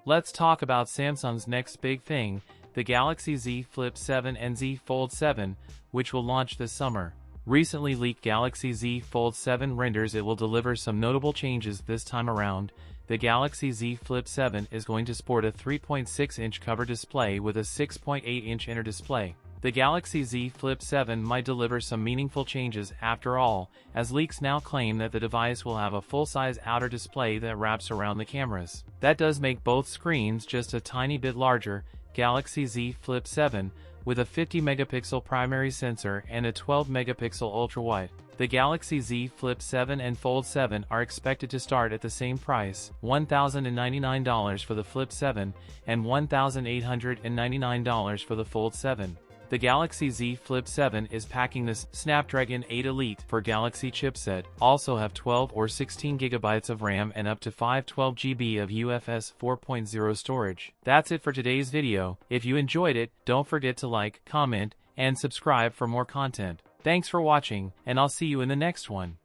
Let's talk about Samsung's next big thing, the Galaxy Z Flip 7 and Z Fold 7, which will launch this summer. Recently leaked Galaxy Z Fold 7 renders it will deliver some notable changes this time around. The Galaxy Z Flip 7 is going to sport a 3.6-inch cover display with a 6.8-inch inner display. The Galaxy Z Flip 7 might deliver some meaningful changes after all, as leaks now claim that the device will have a full-size outer display that wraps around the cameras. That does make both screens just a tiny bit larger. Galaxy Z Flip 7, with a 50-megapixel primary sensor and a 12-megapixel ultra-wide. The Galaxy Z Flip 7 and Fold 7 are expected to start at the same price, $1,099 for the Flip 7 and $1,899 for the Fold 7. The Galaxy Z Flip 7 is packing this Snapdragon 8 Elite for Galaxy chipset, also have 12 or 16 GB of RAM and up to 512 GB of UFS 4.0 storage. That's it for today's video. If you enjoyed it, don't forget to like, comment, and subscribe for more content. Thanks for watching, and I'll see you in the next one.